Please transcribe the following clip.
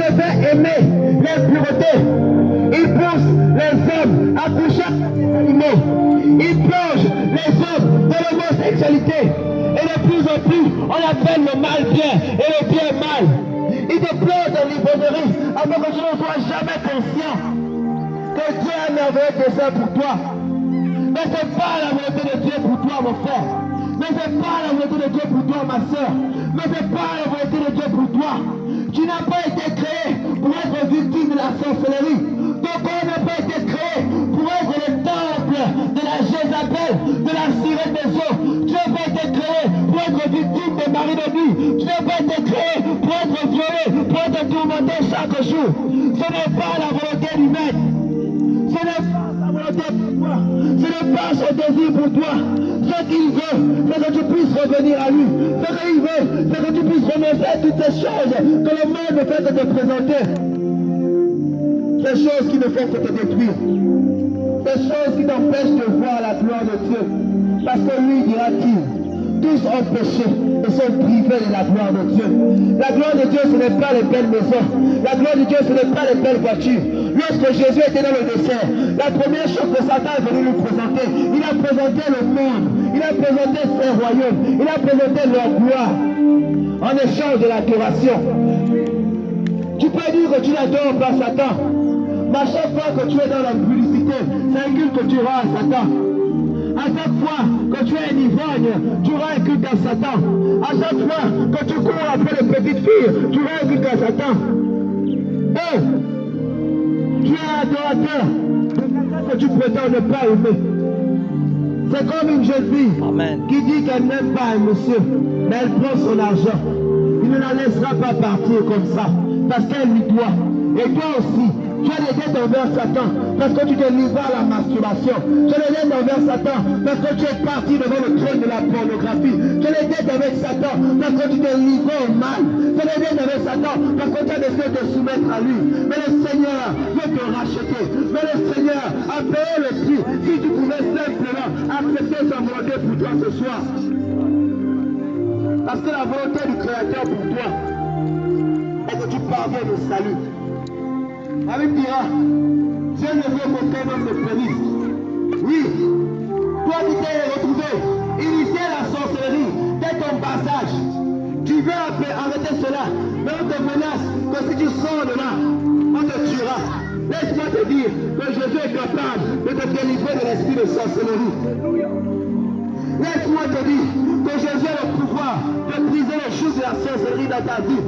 te fait aimer l'impureté. Il pousse les hommes à coucher les animaux. Il plonge les hommes dans l'homosexualité. Et de plus en plus, on appelle le mal bien et le bien mal. Il te plonge dans l'ivrognerie avant que tu ne sois jamais conscient que Dieu a un merveilleux dessein pour toi. Mais ce n'est pas la volonté de Dieu pour toi, mon frère. Mais ce n'est pas la volonté de Dieu pour toi, ma soeur. Mais ce n'est pas la volonté de Dieu pour toi. Tu n'as pas été créé pour être victime de la sorcellerie. Ton corps n'a pas été créé pour être le temple de la Jézabel, de la sirène des eaux. Tu n'as pas été créé pour être victime des maris de nuit. Tu n'as pas été créé pour être violé, pour être tourmenté chaque jour. Ce n'est pas la volonté humaine. Ce n'est pas sa volonté pour toi. Ce n'est pas son désir pour toi. Ce qu'il veut, c'est que tu puisses revenir à lui. Ce qu'il veut, c'est que tu puisses renoncer à toutes ces choses que le monde ne fait que te présenter. Ces choses qui ne font que te détruire. Ces choses qui t'empêchent de voir la gloire de Dieu. Parce que lui, dira-t-il, tous ont péché et sont privés de la gloire de Dieu. La gloire de Dieu, ce n'est pas les belles maisons. La gloire de Dieu, ce n'est pas les belles voitures. Lorsque Jésus était dans le désert, la première chose que Satan est venu lui présenter, il a présenté le monde, il a présenté ses royaumes, il a présenté leur gloire en échange de l'adoration. Tu peux dire que tu n'adores pas Satan, mais à chaque fois que tu es dans la publicité, c'est un culte que tu rends à Satan. À chaque fois que tu es un ivrogne, tu rends un culte à Satan. À chaque fois que tu cours après les petites filles, tu rends un culte à Satan. Et tu es un adorateur de quelqu'un que tu prétends ne pas aimer. C'est comme une jeune fille qui dit qu'elle n'aime pas un monsieur, mais elle prend son argent. Il ne la laissera pas partir comme ça, parce qu'elle lui doit. Et toi aussi, tu as des dettes envers Satan parce que tu te livres à la masturbation. Tu as des dettes envers Satan parce que tu es parti devant le trône de la pornographie. Tu as des dettes avec Satan parce que tu te livres au mal. Tu as des dettes avec Satan parce que tu as décidé de te soumettre à lui. Mais le Seigneur veut te racheter. Mais le Seigneur a payé le prix. Si tu pouvais simplement accepter sa volonté pour toi ce soir. Parce que la volonté du Créateur pour toi est que tu parviennes au salut. La Bible dira, Dieu ne veut qu'aucun homme ne périsse. Oui, toi qui t'es retrouvé, initié à la sorcellerie, dès ton bas âge, tu veux arrêter cela, mais on te menace que si tu sors de là, on te tuera. Laisse-moi te dire que Jésus est capable de te délivrer de l'esprit de sorcellerie. Laisse-moi te dire que Jésus a le pouvoir de briser les choses de la sorcellerie dans ta vie.